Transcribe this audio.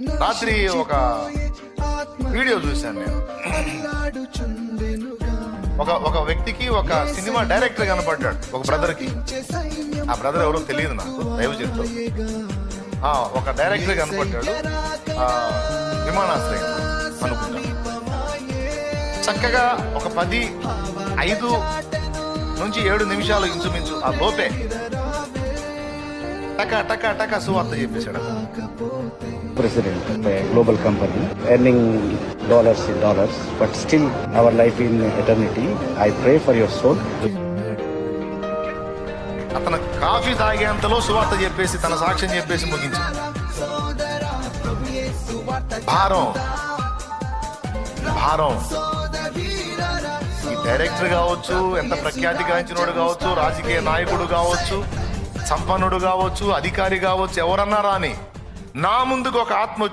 రాత్రి ఒక వీడియో చూశాను నేను. ఒక వ్యక్తికి ఒక సినిమా డైరెక్టర్ కనపడ్డాడు, ఒక బ్రదర్కి. ఆ బ్రదర్ ఎవరో తెలియదు నాకు, దైవ చెప్తాడు. ఒక డైరెక్టర్ కనపడ్డాడు విమానాశ్రయం అనుకుంటా. చక్కగా ఒక 5 నుంచి 7 నిమిషాలు ఇంచుమించు ఆ లోపే టకా సువార్త చెప్పేశాడు. President of a global company, earning dollars in dollars, but still our life in eternity. I pray for your soul. అతను కాఫీ తాగేంతలో సువార్త చెప్పేసి తన సాక్ష్యం చెప్పేసి ముగించాడు. భారం ఈ డైరెక్టర్ కావచ్చు, ఎంత ప్రఖ్యాతి గాంచినోడు కావచ్చు, రాజకీయ నాయకుడు కావచ్చు, సంపన్నుడు కావచ్చు, అధికారి కావచ్చు, ఎవరన్నా రాని, నా ముందుకు ఒక ఆత్మ వచ్చి